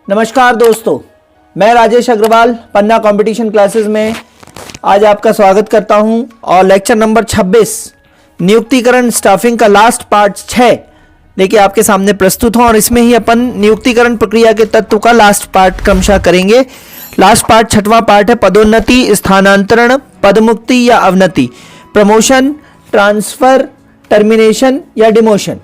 नमस्कार दोस्तों, मैं राजेश अग्रवाल पन्ना कंपटीशन क्लासेस में आज आपका स्वागत करता हूं और लेक्चर नंबर 26 नियुक्तिकरण स्टाफिंग का लास्ट पार्ट 6 लेके आपके सामने प्रस्तुत हूं और इसमें ही अपन नियुक्तिकरण प्रक्रिया के तत्व का लास्ट पार्ट क्रमशः करेंगे। लास्ट पार्ट 6वां पार्ट है पदोन्नति, स्थानांतरण, पदमुक्ति या अवनति, प्रमोशन, ट्रांसफर, टर्मिनेशन या डिमोशन।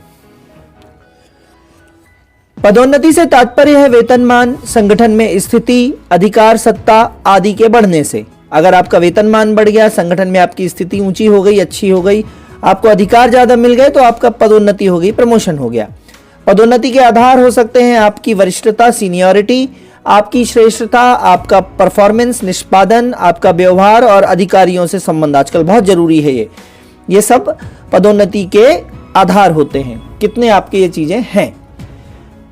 पदोन्नति से तात्पर्य है वेतनमान, संगठन में स्थिति, अधिकार, सत्ता आदि के बढ़ने से। अगर आपका वेतनमान बढ़ गया, संगठन में आपकी स्थिति ऊंची हो गई, अच्छी हो गई, आपको अधिकार ज्यादा मिल गए तो आपका पदोन्नति हो गई, प्रमोशन हो गया। पदोन्नति के आधार हो सकते हैं आपकी वरिष्ठता, सीनियरिटी, आपकी श्रेष्ठता, आपका परफॉर्मेंस, निष्पादन, आपका व्यवहार और अधिकारियों से संबंध। आजकल बहुत जरूरी है ये सब पदोन्नति के आधार होते हैं। कितने आपके ये चीजें हैं।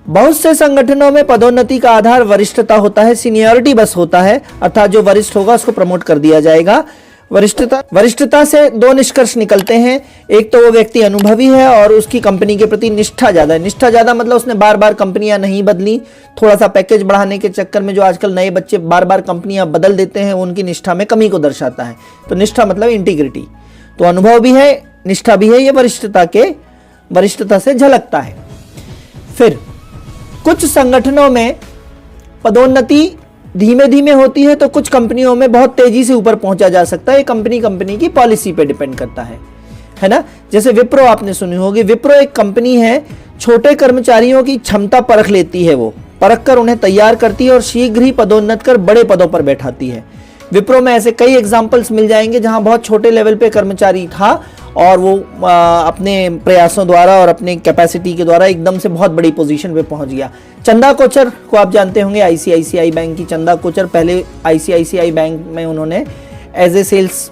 बहुत से संगठनों में पदोन्नति का आधार वरिष्ठता होता है, सीनियरिटी बस होता है, अर्थात जो वरिष्ठ होगा उसको प्रमोट कर दिया जाएगा। वरिष्ठता से दो निष्कर्ष निकलते हैं। एक तो वो व्यक्ति अनुभवी है और उसकी कंपनी के प्रति निष्ठा ज्यादा है। निष्ठा ज्यादा मतलब उसने बार बार कंपनियां नहीं बदली, थोड़ा सा पैकेज बढ़ाने के चक्कर में जो आजकल नए बच्चे बार बार कंपनियां बदल देते हैं, उनकी निष्ठा में कमी को दर्शाता है। तो निष्ठा मतलब इंटीग्रिटी। तो अनुभव भी है, निष्ठा भी है, ये वरिष्ठता से झलकता है। फिर कुछ संगठनों में पदोन्नति धीमे धीमे होती है तो कुछ कंपनियों में बहुत तेजी से ऊपर पहुंचा जा सकता है। ये कंपनी की पॉलिसी पे डिपेंड करता है ना। जैसे विप्रो आपने सुनी होगी। विप्रो एक कंपनी है, छोटे कर्मचारियों की क्षमता परख लेती है, वो परख कर उन्हें तैयार करती है और शीघ्र ही पदोन्नत कर बड़े पदों पर बैठाती है। विप्रो में ऐसे कई एग्जाम्पल्स मिल जाएंगे जहां बहुत छोटे लेवल पे कर्मचारी था और वो अपने प्रयासों द्वारा और अपने कैपेसिटी के द्वारा एकदम से बहुत बड़ी पोजीशन पे पहुंच गया। चंदा कोचर को आप जानते होंगे, आईसीआईसीआई बैंक की चंदा कोचर। पहले आईसीआईसीआई बैंक में उन्होंने एज ए सेल्स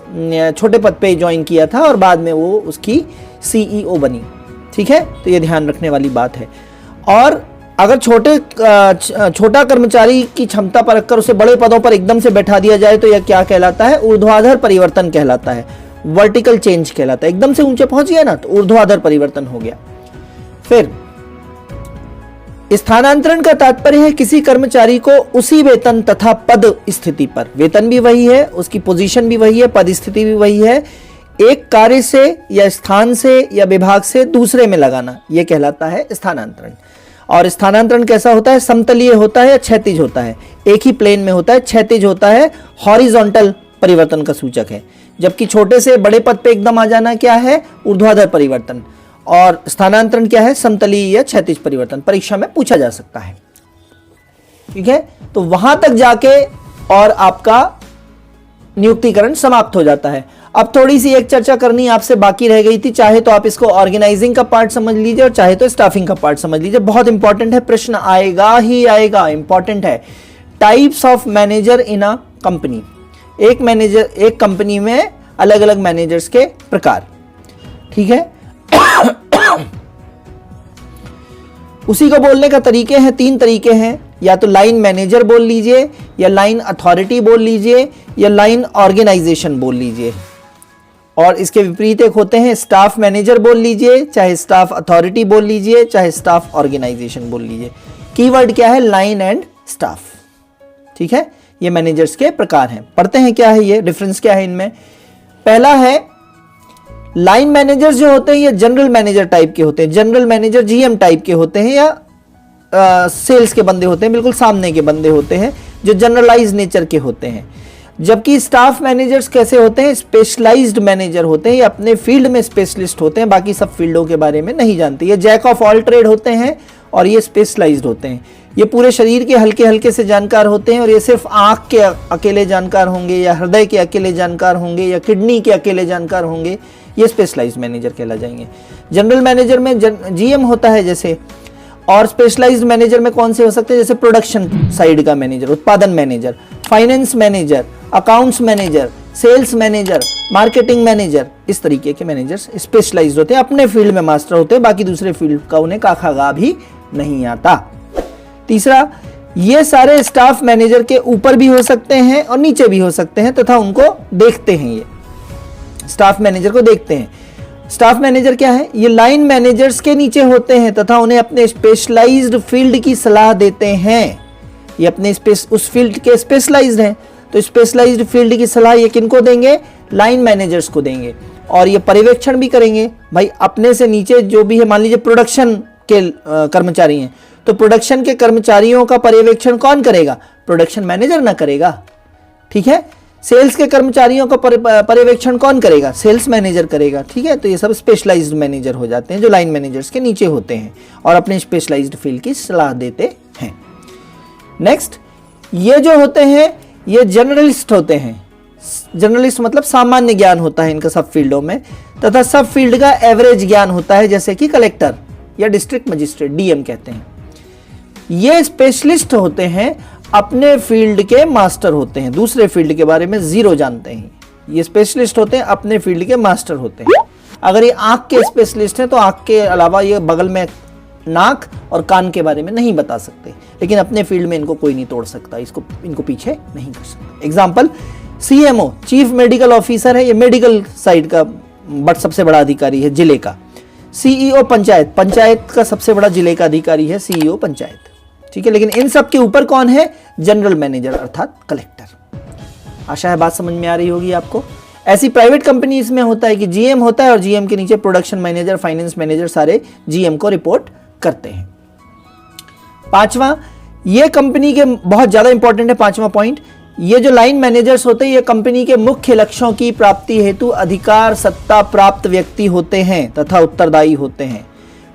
छोटे पद पे ज्वाइन किया था और बाद में वो उसकी सीईओ बनी। ठीक है, तो ये ध्यान रखने वाली बात है। और अगर छोटा कर्मचारी की क्षमता परख कर उसे बड़े पदों पर एकदम से बैठा दिया जाए तो यह क्या कहलाता है? ऊर्ध्वाधर परिवर्तन कहलाता है, वर्टिकल चेंज कहलाता है। एकदम से ऊंचे पहुंच गया ना तो ऊर्ध्वाधर परिवर्तन हो गया। फिर स्थानांतरण का तात्पर्य है किसी कर्मचारी को उसी वेतन तथा पद स्थिति पर, वेतन भी वही है, उसकी पोजीशन भी वही है, पद स्थिति भी वही है, एक कार्य से या स्थान से या विभाग से दूसरे में लगाना, यह कहलाता है स्थानांतरण। और स्थानांतरण कैसा होता है? समतलीय होता है या क्षैतिज होता है? एक ही प्लेन में होता है। क्षैतिज होता है, हॉरिजॉन्टल परिवर्तन का सूचक है। जबकि छोटे से बड़े पद पे एकदम आ जाना क्या है? ऊर्ध्वाधर परिवर्तन। और स्थानांतरण क्या है? समतलीय या क्षैतिज परिवर्तन। परीक्षा में पूछा जा सकता है। ठीक है, तो वहां तक जाके और आपका नियुक्तिकरण समाप्त हो जाता है। अब थोड़ी सी एक चर्चा करनी आपसे बाकी रह गई थी। चाहे तो आप इसको ऑर्गेनाइजिंग का पार्ट समझ लीजिए और चाहे तो स्टाफिंग का पार्ट समझ लीजिए। बहुत इंपॉर्टेंट है, प्रश्न आएगा ही आएगा, इंपॉर्टेंट है। Types of manager in a company. एक कंपनी में अलग अलग मैनेजर्स के प्रकार। ठीक है, उसी को बोलने का तरीके हैं, 3 तरीके हैं। या तो लाइन मैनेजर बोल लीजिए, या लाइन अथॉरिटी बोल लीजिए, या लाइन ऑर्गेनाइजेशन बोल लीजिए। और इसके विपरीत एक होते हैं स्टाफ मैनेजर बोल लीजिए, चाहे स्टाफ अथॉरिटी बोल लीजिए, चाहे स्टाफ ऑर्गेनाइजेशन बोल लीजिए। कीवर्ड क्या है? Line and staff. ठीक है, ये मैनेजर्स के प्रकार हैं। पढ़ते हैं क्या है ये, डिफरेंस क्या है इनमें। पहला है लाइन मैनेजर्स जो होते हैं ये जनरल मैनेजर टाइप के होते हैं। जनरल मैनेजर जीएम टाइप के होते हैं या सेल्स के बंदे होते हैं, बिल्कुल सामने के बंदे होते हैं जो जनरलाइज नेचर के होते हैं। जबकि स्टाफ मैनेजर्स कैसे होते हैं? स्पेशलाइज्ड मैनेजर होते हैं, ये अपने फील्ड में स्पेशलिस्ट होते हैं, बाकी सब फील्डों के बारे में नहीं जानते। ये जैक ऑफ ऑल ट्रेड होते हैं और ये स्पेशलाइज्ड होते हैं। ये पूरे शरीर के हल्के हल्के से जानकार होते हैं और ये सिर्फ आंख के अकेले जानकार होंगे या हृदय के अकेले जानकार होंगे या किडनी के अकेले जानकार होंगे। ये स्पेशलाइज्ड मैनेजर कहला जाएंगे। जनरल मैनेजर में जीएम होता है जैसे, और स्पेशलाइज्ड मैनेजर में कौन से हो सकते हैं? जैसे प्रोडक्शन साइड का मैनेजर, उत्पादन manager, finance manager, accounts manager, sales manager, marketing manager. इस तरीके के मैनेजर्स स्पेशलाइज्ड होते हैं, अपने फील्ड में मास्टर होते हैं, बाकी दूसरे फील्ड का उन्हें काखा गा भी नहीं आता। तीसरा, ये सारे स्टाफ मैनेजर के ऊपर भी हो सकते हैं और नीचे भी हो सकते हैं तथा उनको देखते हैं। ये स्टाफ मैनेजर को देखते हैं। स्टाफ मैनेजर क्या है? ये लाइन मैनेजर्स के नीचे होते हैं तथा उन्हें अपने स्पेशलाइज्ड फील्ड की सलाह देते हैं। ये अपने उस फील्ड के स्पेशलाइज्ड हैं। तो स्पेशलाइज्ड फील्ड की सलाह ये किनको देंगे? लाइन मैनेजर्स को देंगे। और ये पर्यवेक्षण भी करेंगे भाई अपने से नीचे जो भी है, मान लीजिए प्रोडक्शन के कर्मचारी हैं, तो प्रोडक्शन के कर्मचारियों का पर्यवेक्षण कौन करेगा? प्रोडक्शन मैनेजर ना करेगा, ठीक है। सेल्स के कर्मचारियों का पर्यवेक्षण कौन करेगा? सेल्स मैनेजर करेगा, ठीक है। तो ये सब स्पेशलाइज्ड मैनेजर हो जाते हैं जो लाइन मैनेजर्स के नीचे होते हैं और अपने स्पेशलाइज्ड फील्ड की सलाह देते हैं। नेक्स्ट, ये जो होते हैं ये जर्नलिस्ट होते हैं। जर्नलिस्ट मतलब सामान्य ज्ञान होता है इनका सब फील्डों में, तथा सब फील्ड का एवरेज ज्ञान होता है, जैसे कि कलेक्टर या डिस्ट्रिक्ट मजिस्ट्रेट, डीएम कहते हैं। ये स्पेशलिस्ट होते हैं, अपने फील्ड के मास्टर होते हैं, दूसरे फील्ड के बारे में जीरो जानते हैं। ये स्पेशलिस्ट होते हैं, अपने फील्ड के मास्टर होते हैं। अगर ये आंख के स्पेशलिस्ट हैं तो आंख के अलावा ये बगल में नाक और कान के बारे में नहीं बता सकते, लेकिन अपने फील्ड में इनको कोई नहीं तोड़ सकता, इनको पीछे नहीं कर सकता। Example, CMO chief medical officer है, ये मेडिकल साइड का सबसे बड़ा अधिकारी है जिले का। सीईओ पंचायत का सबसे बड़ा जिले का अधिकारी है सीईओ पंचायत, ठीक है। लेकिन इन सब के ऊपर कौन है? जनरल मैनेजर अर्थात कलेक्टर। आशा है बात समझ में आ रही होगी आपको। ऐसी प्राइवेट कंपनीज में होता है कि जीएम होता है और जीएम के नीचे प्रोडक्शन मैनेजर, फाइनेंस मैनेजर सारे जीएम को रिपोर्ट करते हैं। पांचवा, ये कंपनी के बहुत ज्यादा इंपॉर्टेंट है पांचवा पॉइंट, ये जो लाइन मैनेजर्स होते हैं ये कंपनी के मुख्य लक्ष्यों की प्राप्ति हेतु अधिकार सत्ता प्राप्त व्यक्ति होते हैं तथा उत्तरदायी होते हैं।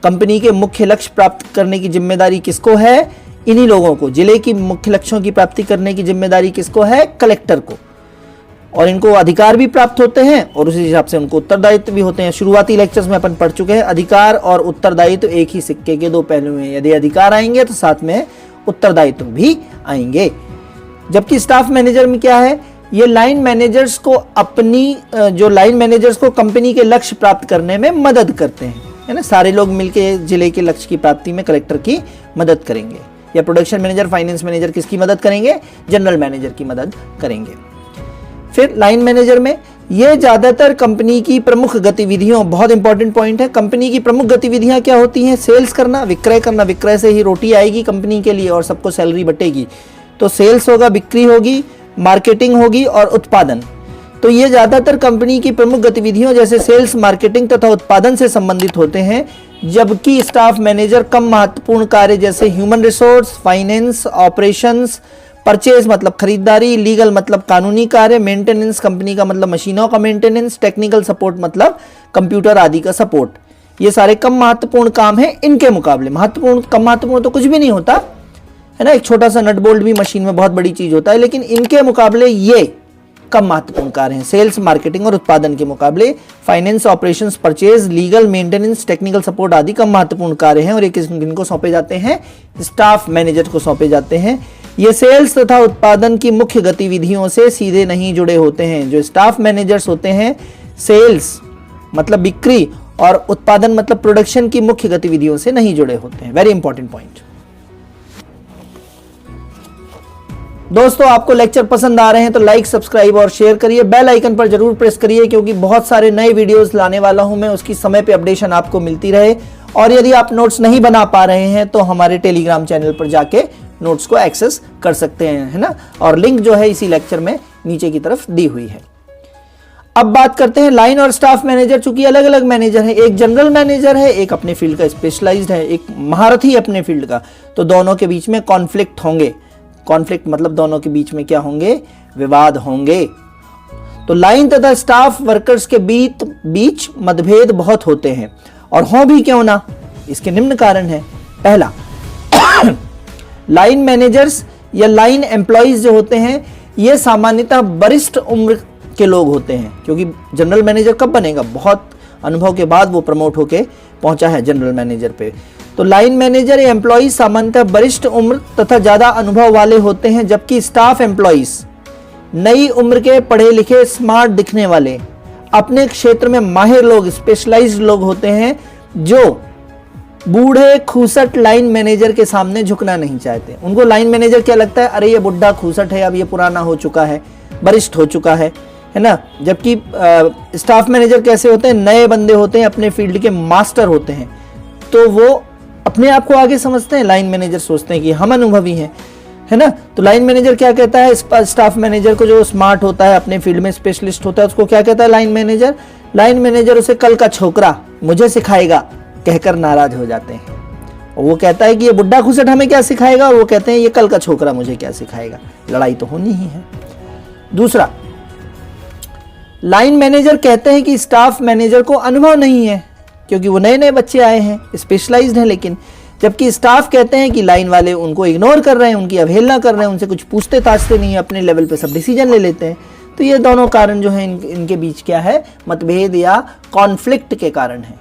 कंपनी के मुख्य लक्ष्य प्राप्त करने की जिम्मेदारी किसको है? इन्हीं लोगों को। जिले की मुख्य लक्ष्यों की प्राप्ति करने की जिम्मेदारी किसको है? कलेक्टर को। और इनको अधिकार भी प्राप्त होते हैं और उसी हिसाब से उनको उत्तरदायित्व भी होते हैं। शुरुआती लेक्चर्स में अपन पढ़ चुके हैं, अधिकार और उत्तरदायित्व एक ही सिक्के के दो पहलू हैं। यदि अधिकार आएंगे तो साथ में उत्तरदायित्व भी आएंगे। जबकि स्टाफ मैनेजर में क्या है? ये लाइन मैनेजर्स को कंपनी के लक्ष्य प्राप्त करने में मदद करते हैं, है ना। सारे लोग मिलके जिले के लक्ष्य की प्राप्ति में कलेक्टर की मदद करेंगे। या प्रोडक्शन मैनेजर, फाइनेंस मैनेजर किसकी मदद करेंगे? जनरल मैनेजर की मदद करेंगे। फिर लाइन मैनेजर में ये ज्यादातर कंपनी की प्रमुख गतिविधियों, बहुत इंपॉर्टेंट पॉइंट है, कंपनी की प्रमुख गतिविधियां क्या होती हैं? सेल्स करना, विक्रय करना। विक्रय से ही रोटी आएगी कंपनी के लिए और सबको सैलरी बटेगी। तो सेल्स होगा, बिक्री होगी, मार्केटिंग होगी और उत्पादन। तो ये ज्यादातर कंपनी की प्रमुख गतिविधियों जैसे सेल्स, मार्केटिंग तथा उत्पादन से संबंधित होते हैं, जबकि स्टाफ मैनेजर कम महत्वपूर्ण कार्य जैसे human resource, finance, operations, purchase मतलब खरीदारी, लीगल मतलब कानूनी कार्य, मेंटेनेंस कंपनी का मतलब मशीनों का मेंटेनेंस, टेक्निकल सपोर्ट मतलब कंप्यूटर आदि का सपोर्ट, ये सारे कम महत्वपूर्ण काम हैं इनके मुकाबले। कम महत्वपूर्ण तो कुछ भी नहीं होता है ना, एक छोटा सा नट बोल्ट भी मशीन में बहुत बड़ी चीज होता है, लेकिन इनके मुकाबले ये कम महत्वपूर्ण कार्य हैं। सेल्स, मार्केटिंग और उत्पादन के मुकाबले finance, operations, purchase, legal, maintenance, technical support आदि कम महत्वपूर्ण कार्य हैं और ये किनको सौंपे जाते हैं? स्टाफ मैनेजर को सौंपे जाते हैं। ये सेल्स तथा उत्पादन की मुख्य गतिविधियों से सीधे नहीं जुड़े होते हैं। जो स्टाफ मैनेजर्स होते हैं, सेल्स मतलब बिक्री और उत्पादन मतलब प्रोडक्शन की मुख्य गतिविधियों से नहीं जुड़े होते हैं। Very important point. दोस्तों, आपको लेक्चर पसंद आ रहे हैं तो लाइक, सब्सक्राइब और शेयर करिए। बेल आइकन पर जरूर प्रेस करिए, क्योंकि बहुत सारे नए वीडियोस लाने वाला हूं मैं, उसकी समय पे अपडेशन आपको मिलती रहे। और यदि आप नोट्स नहीं बना पा रहे हैं तो हमारे टेलीग्राम चैनल पर जाके नोट्स को एक्सेस कर सकते हैं, है ना। और लिंक जो है इसी लेक्चर में नीचे की तरफ दी हुई है। अब बात करते हैं लाइन और स्टाफ मैनेजर। चूंकि अलग अलग मैनेजर है, एक जनरल मैनेजर है, एक अपने फील्ड का स्पेशलाइज्ड है, एक महारथी अपने फील्ड का, तो दोनों के बीच में कॉन्फ्लिक्ट होंगे। कॉन्फ्लिक्ट मतलब दोनों के बीच में क्या होंगे? विवाद होंगे। तो लाइन तथा स्टाफ वर्कर्स के बीच मतभेद बहुत होते हैं, और हों भी क्यों ना, इसके निम्न कारण है। पहला, लाइन मैनेजर्स या लाइन एम्प्लॉइज जो होते हैं ये सामान्यतः वरिष्ठ उम्र के लोग होते हैं, क्योंकि जनरल मैनेजर कब बनेगा? बहुत अनुभव के बाद वो प्रमोट होके पहुंचा है जनरल मैनेजर पे। तो लाइन मैनेजर या एम्प्लॉइज सामान्यतः वरिष्ठ उम्र तथा ज्यादा अनुभव वाले होते हैं, जबकि स्टाफ एम्प्लॉइज नई उम्र के, पढ़े लिखे, स्मार्ट दिखने वाले, अपने क्षेत्र में माहिर लोग, स्पेशलाइज्ड लोग होते हैं, जो बूढ़े खूसट लाइन मैनेजर के सामने झुकना नहीं चाहते। उनको लाइन मैनेजर क्या लगता है? अरे ये बुढ़ा खूसट है, अब ये पुराना हो चुका है, वरिष्ठ हो चुका है ना। जबकि स्टाफ मैनेजर कैसे होते हैं? नए बंदे होते हैं, अपने फील्ड के मास्टर होते हैं, तो वो अपने आप को आगे समझते हैं। लाइन मैनेजर सोचते हैं कि हम अनुभवी हैं। है ना। तो लाइन मैनेजर क्या कहता है, स्टाफ मैनेजर को, जो स्मार्ट होता है, अपने फील्ड में स्पेशलिस्ट होता है, उसको क्या कहता है लाइन मैनेजर। लाइन मैनेजर उसे कल का छोकरा मुझे सिखाएगा कहकर नाराज हो जाते हैं। और वो कहता है कि ये बुड्ढा खुसट हमें क्या सिखाएगा, और वो कहते हैं ये कल का छोकरा मुझे क्या सिखाएगा। लड़ाई तो होनी ही है। दूसरा, लाइन मैनेजर कहते हैं कि स्टाफ मैनेजर को अनुभव नहीं है क्योंकि वो नए नए बच्चे आए हैं, स्पेशलाइज्ड हैं, लेकिन जबकि स्टाफ कहते हैं कि लाइन वाले उनको इग्नोर कर रहे हैं, उनकी अवहेलना कर रहे हैं, उनसे कुछ पूछते ताछते नहीं है, अपने लेवल पे सब डिसीजन ले लेते हैं। तो ये दोनों कारण जो है इनके बीच क्या है, मतभेद या कॉन्फ्लिक्ट के कारण है।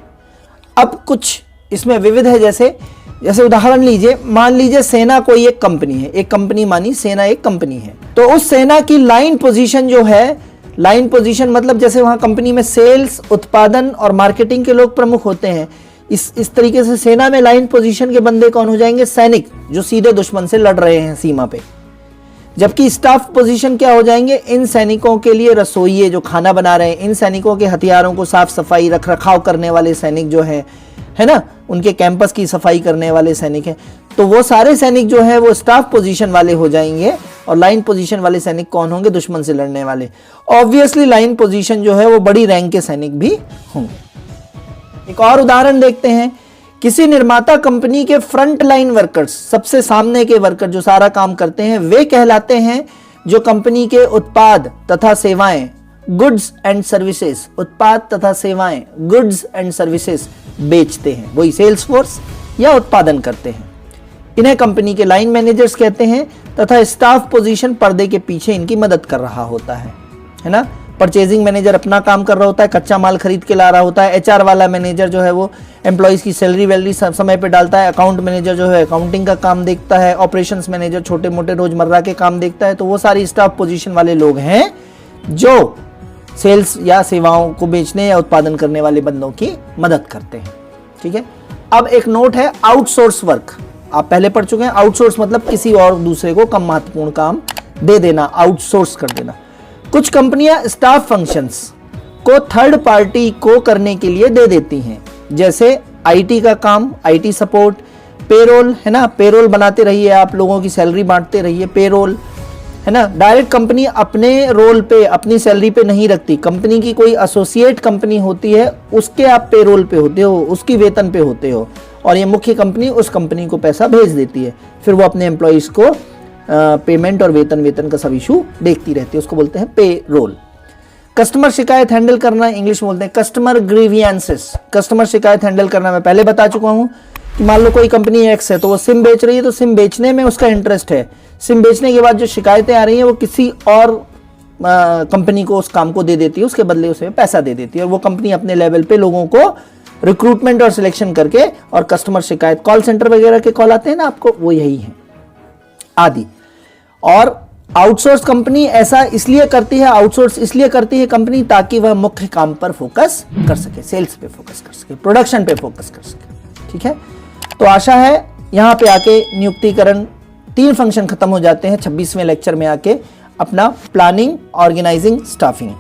अब कुछ इसमें विविध है, जैसे उदाहरण लीजिए, मान लीजिए सेना कोई एक कंपनी है, एक कंपनी मानी सेना एक कंपनी है, तो उस सेना की लाइन पोजीशन जो है, लाइन पोजीशन मतलब जैसे वहां कंपनी में सेल्स, उत्पादन और मार्केटिंग के लोग प्रमुख होते हैं, इस तरीके से सेना में लाइन पोजीशन के बंदे कौन हो जाएंगे, सैनिक, जो सीधे दुश्मन से लड़ रहे हैं सीमा पे। जबकि स्टाफ पोजीशन क्या हो जाएंगे, इन सैनिकों के लिए रसोइये जो खाना बना रहे हैं, इन सैनिकों के हथियारों को साफ सफाई रख रखाव करने वाले सैनिक जो है ना, उनके कैंपस की सफाई करने वाले सैनिक हैं। तो वो सारे सैनिक जो है वो स्टाफ पोजीशन वाले हो जाएंगे, और लाइन पोजीशन वाले सैनिक कौन होंगे, दुश्मन से लड़ने वाले। ऑब्वियसली लाइन पोजीशन जो है वो बड़ी रैंक के सैनिक भी होंगे। एक और उदाहरण देखते हैं, किसी निर्माता कंपनी के फ्रंट लाइन वर्कर्स, सबसे सामने के वर्कर जो सारा काम करते हैं, वे कहलाते हैं जो कंपनी के उत्पाद तथा सेवाएं, गुड्स एंड सर्विसेज, उत्पाद तथा सेवाएं, गुड्स एंड सर्विसेज बेचते हैं, वही सेल्स फोर्स या उत्पादन करते हैं। इन्हें कंपनी के लाइन मैनेजर्स कहते हैं, तथा स्टाफ पोजीशन पर्दे के पीछे इनकी मदद कर रहा होता है ना। परचेजिंग मैनेजर अपना काम कर रहा होता है, कच्चा माल खरीद के ला रहा होता है। एचआर वाला मैनेजर जो है वो एम्प्लॉइज की सैलरी वैलरी समय पे डालता है। अकाउंट मैनेजर जो है अकाउंटिंग का काम देखता है। ऑपरेशंस मैनेजर छोटे मोटे रोजमर्रा के काम देखता है। तो वो सारी स्टाफ पोजीशन वाले लोग हैं जो सेल्स या सेवाओं को बेचने या उत्पादन करने वाले बंदों की मदद करते हैं। ठीक है। अब एक नोट है, आउटसोर्स वर्क आप पहले पढ़ चुके हैं। आउटसोर्स मतलब किसी और दूसरे को कम महत्वपूर्ण काम दे देना, आउटसोर्स कर देना। कुछ कंपनियां स्टाफ फंक्शंस को थर्ड पार्टी को करने के लिए दे देती हैं, जैसे आईटी का काम, आईटी सपोर्ट, पेरोल है ना, पेरोल बनाते रहिए आप, लोगों की सैलरी बांटते रहिए, पेरोल है ना। डायरेक्ट कंपनी अपने रोल पे, अपनी सैलरी पे नहीं रखती। कंपनी की कोई एसोसिएट कंपनी होती है, उसके आप पेरोल पे होते हो, उसकी वेतन पे होते हो, और ये मुख्य कंपनी उस कंपनी को पैसा भेज देती है, फिर वो अपने एम्प्लॉइज को पेमेंट और वेतन का सब इशू देखती रहती है, उसको बोलते हैं पे रोल। कस्टमर शिकायत हैंडल करना, इंग्लिश में बोलते हैं कस्टमर ग्रीवियंसेस। कस्टमर शिकायत हैंडल करना मैं पहले बता चुका हूं कि मान लो कोई कंपनी एक्स है, तो वो सिम बेच रही है, तो सिम बेचने में उसका इंटरेस्ट है। सिम बेचने के बाद जो शिकायतें आ रही हैं वो किसी और कंपनी को उस काम को दे देती है, उसके बदले उसे पैसा दे देती है, और वो कंपनी अपने लेवल पे लोगों को रिक्रूटमेंट और सिलेक्शन करके, और कस्टमर शिकायत कॉल सेंटर वगैरह के कॉल आते हैं ना आपको, वो यही है आदि। और आउटसोर्स कंपनी ऐसा इसलिए करती है, आउटसोर्स इसलिए करती है कंपनी ताकि वह मुख्य काम पर फोकस कर सके, सेल्स पे फोकस कर सके, प्रोडक्शन पे फोकस कर सके। ठीक है। तो आशा है यहां पे आके नियुक्तिकरण 3 फंक्शन खत्म हो जाते हैं 26वें लेक्चर में आके, अपना प्लानिंग, ऑर्गेनाइजिंग, स्टाफिंग।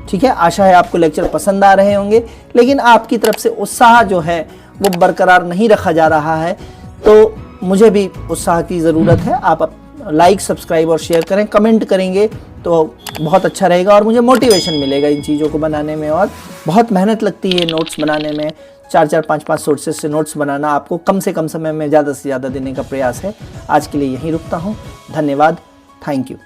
ठीक है। आशा है आपको लेक्चर पसंद आ रहे होंगे, लेकिन आपकी तरफ से उत्साह जो है वो बरकरार नहीं रखा जा रहा है, तो मुझे भी उत्साह की ज़रूरत है। आप लाइक, सब्सक्राइब और शेयर करें, कमेंट करेंगे तो बहुत अच्छा रहेगा, और मुझे मोटिवेशन मिलेगा इन चीज़ों को बनाने में। और बहुत मेहनत लगती है नोट्स बनाने में, 4-4, 5-5 सोर्सेज से नोट्स बनाना आपको कम से कम समय में ज़्यादा से ज़्यादा देने का प्रयास है। आज के लिए यहीं रुकता हूँ। धन्यवाद। Thank you.